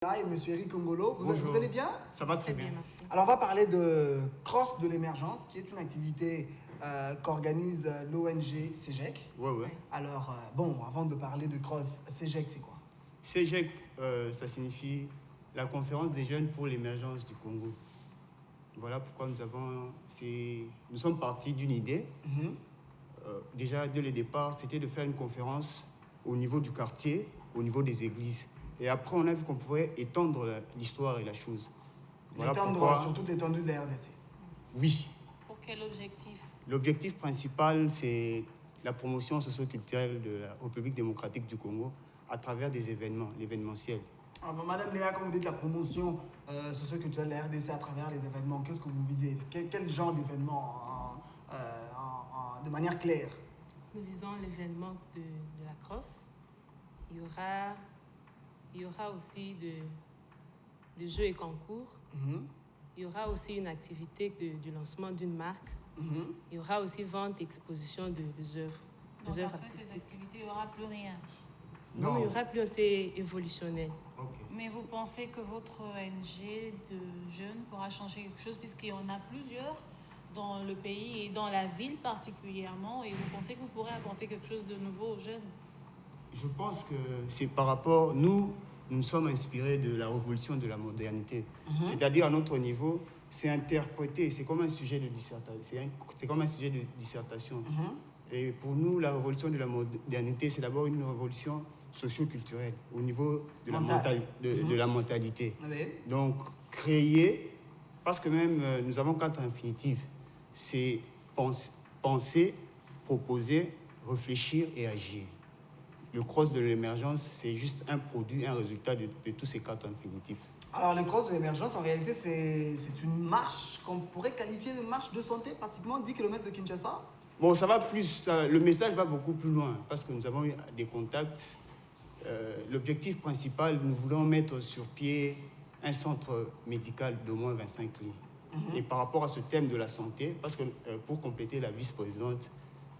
Là, et Monsieur Eric Congolo, vous allez bien? Ça va très bien. Merci. Alors, on va parler de Cross de l'émergence, qui est une activité qu'organise l'ONG CEGEC. Ouais. Alors, avant de parler de Cross, CEGEC, c'est quoi? CEGEC, ça signifie la conférence des jeunes pour l'émergence du Congo. Voilà pourquoi nous sommes partis d'une idée. Déjà, dès le départ, c'était de faire une conférence au niveau du quartier, au niveau des églises. Et après, on a vu qu'on pouvait étendre l'histoire et la chose. Voilà étendre sur toute l'étendue de la RDC. Oui. Pour quel objectif? L'objectif principal, c'est la promotion socio-culturelle de la République démocratique du Congo à travers des événements, l'événementiel. Madame Léa, quand vous dites la promotion socio-culturelle de la RDC à travers les événements, qu'est-ce que vous visez? Quel genre d'événements de manière claire? Nous visons l'événement de la crosse. Il y aura aussi de jeux et concours. Il y aura aussi une activité du lancement d'une marque. Il y aura aussi vente et exposition des œuvres. Donc après ces activités, il n'y aura plus rien? Non, il n'y aura plus, c'est évolutionnel. Okay. Mais vous pensez que votre ONG de jeunes pourra changer quelque chose, puisqu'il y en a plusieurs dans le pays et dans la ville particulièrement, et vous pensez que vous pourrez apporter quelque chose de nouveau aux jeunes? Je pense que c'est par rapport... Nous sommes inspirés de la révolution de la modernité. C'est-à-dire, à notre niveau, c'est interprété, c'est comme un sujet de dissertation. C'est comme un sujet de dissertation. Et pour nous, la révolution de la modernité, c'est d'abord une révolution socio-culturelle au niveau de la mentalité. Donc, créer, parce que même nous avons 4 infinitifs, c'est penser, proposer, réfléchir et agir. Le cross de l'émergence, c'est juste un produit, un résultat de tous ces 4 infinitifs. Alors, le cross de l'émergence, en réalité, c'est une marche qu'on pourrait qualifier de marche de santé, pratiquement 10 km de Kinshasa. Bon, ça va plus, le message va beaucoup plus loin, parce que nous avons eu des contacts. L'objectif principal, nous voulons mettre sur pied un centre médical d'au moins 25 lits. Et par rapport à ce thème de la santé, parce que pour compléter la vice-présidente,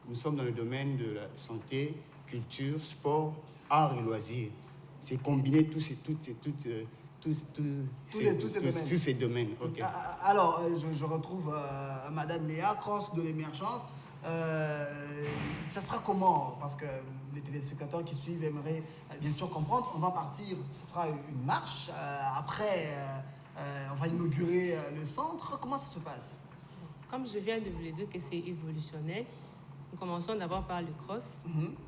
nous sommes dans le domaine de la santé, culture, sport, art et loisirs. C'est combiner tous ces domaines. Okay. Alors, je retrouve Madame Léa, Cross de l'émergence. Ça sera comment? Parce que les téléspectateurs qui suivent aimeraient bien sûr comprendre. On va partir, ce sera une marche. Après, on va inaugurer le centre. Comment ça se passe? Comme je viens de vous le dire que c'est évolutionnel, nous commençons d'abord par le cross.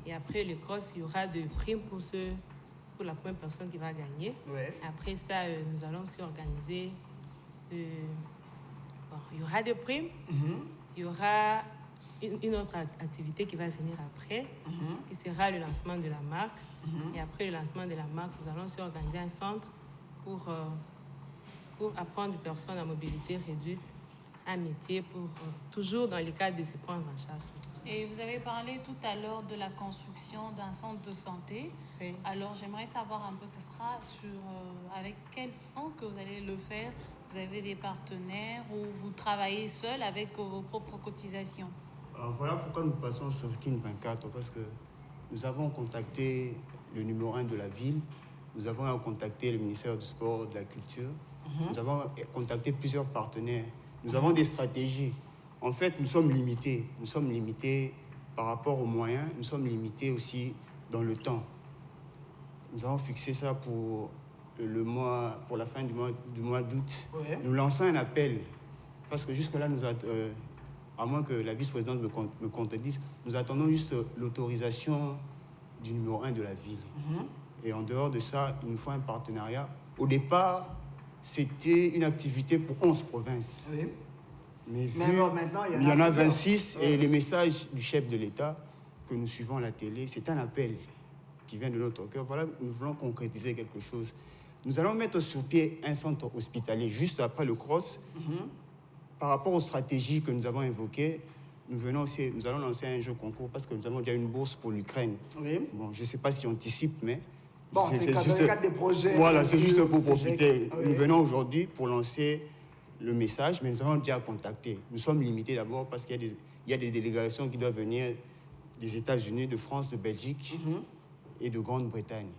Et après le cross, il y aura des primes pour la première personne qui va gagner. Après ça, nous allons aussi organiser... il y aura des primes. Il y aura une autre activité qui va venir après, qui sera le lancement de la marque. Et après le lancement de la marque, nous allons aussi organiser un centre pour apprendre aux personnes à mobilité réduite un métier, toujours dans le cadre de se prendre en charge. Et vous avez parlé tout à l'heure de la construction d'un centre de santé. Oui. Alors j'aimerais savoir un peu, ce sera avec quel fonds que vous allez le faire? Vous avez des partenaires ou vous travaillez seul avec vos propres cotisations? Alors voilà pourquoi nous passons sur KIN 24, parce que nous avons contacté le numéro 1 de la ville, nous avons contacté le ministère du Sport, de la Culture, nous avons contacté plusieurs partenaires. Nous avons des stratégies. En fait, nous sommes limités. Nous sommes limités par rapport aux moyens. Nous sommes limités aussi dans le temps. Nous avons fixé ça pour la fin du mois d'août. Nous lançons un appel. Parce que jusque-là, à moins que la vice-présidente me contredise, nous attendons juste l'autorisation du numéro 1 de la ville. Et en dehors de ça, il nous faut un partenariat. Au départ, c'était une activité pour 11 provinces. Mais maintenant, il y en a 26 et les messages du chef de l'État que nous suivons à la télé, c'est un appel qui vient de notre cœur. Voilà, nous voulons concrétiser quelque chose. Nous allons mettre sur pied un centre hospitalier juste après le cross. Par rapport aux stratégies que nous avons évoquées, nous allons lancer un jeu concours parce que nous avons déjà une bourse pour l'Ukraine. Bon, je ne sais pas si on anticipe, mais... Bon, c'est juste le cadre des projets. Voilà, c'est juste pour profiter. Nous venons aujourd'hui pour lancer le message, mais nous avons déjà contacté. Nous sommes limités d'abord parce qu'il y a des délégations qui doivent venir des États-Unis, de France, de Belgique et de Grande-Bretagne.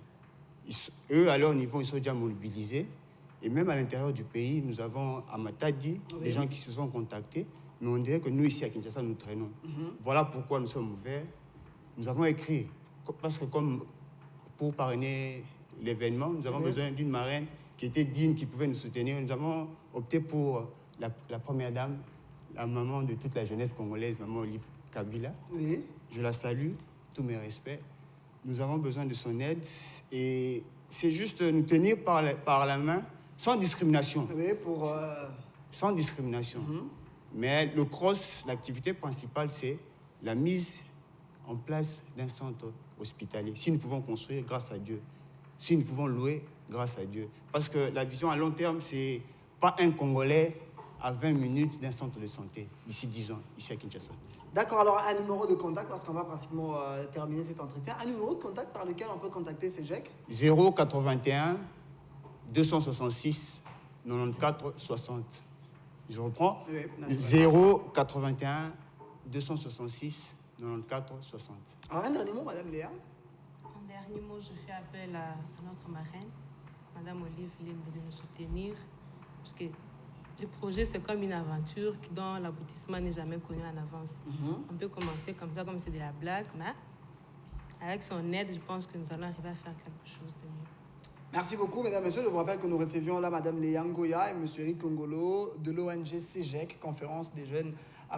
eux, à leur niveau, ils sont déjà mobilisés. Et même à l'intérieur du pays, nous avons à Matadi des gens qui se sont contactés. Mais on dirait que nous, ici à Kinshasa, nous traînons. Voilà pourquoi nous sommes ouverts. Nous avons écrit, parce que comme pour parrainer l'événement, nous avons besoin d'une marraine qui était digne, qui pouvait nous soutenir. Nous avons opté pour la première dame, la maman de toute la jeunesse congolaise, maman Olive Kabila. Oui. Je la salue, tous mes respects. Nous avons besoin de son aide et c'est juste nous tenir par la main, sans discrimination. Oui, Sans discrimination. Mais le cross, l'activité principale, c'est la mise en place d'un centre hospitalier. Si nous pouvons construire, grâce à Dieu. Si nous pouvons louer, grâce à Dieu. Parce que la vision à long terme, c'est pas un Congolais à 20 minutes d'un centre de santé, d'ici 10 ans, ici à Kinshasa. D'accord, alors un numéro de contact, parce qu'on va pratiquement terminer cet entretien. Un numéro de contact par lequel on peut contacter CEGEC? 081 266 94 60. Je reprends. Oui, 081 266 94 60. Alors un dernier mot, Madame Léa. En dernier mot, je fais appel à notre marraine, Madame Olive Limbe, de nous soutenir. Parce que le projet, c'est comme une aventure dont l'aboutissement n'est jamais connu en avance. On peut commencer comme ça, comme c'est de la blague, mais avec son aide, je pense que nous allons arriver à faire quelque chose de mieux. Merci beaucoup, mesdames et messieurs. Je vous rappelle que nous recevions là Madame Léa Ngoya et Monsieur Eric Kongolo de l'ONG CEGEC, Conférence des jeunes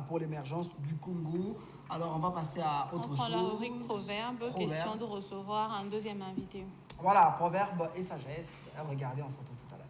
pour l'émergence du Congo. Alors, on va passer à autre chose. On prend la rubrique proverbe. Question de recevoir un deuxième invité. Voilà, proverbe et sagesse. Regardez, on se retrouve tout à l'heure.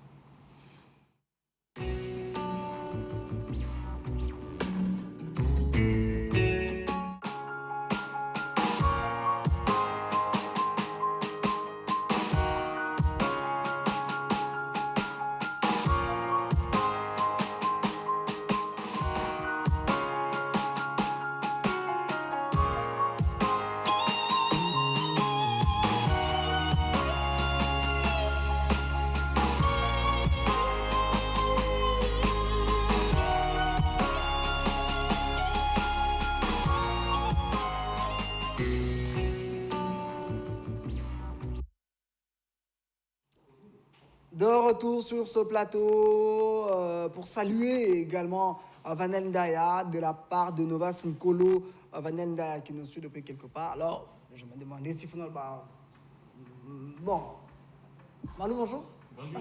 De retour sur ce plateau pour saluer également Vanel Ndaya de la part de Nova Sinkolo. Vanel Ndaya qui nous suit depuis quelque part. Alors, je me demandais si Fonol... Bon. Malou, bonjour. Bonjour.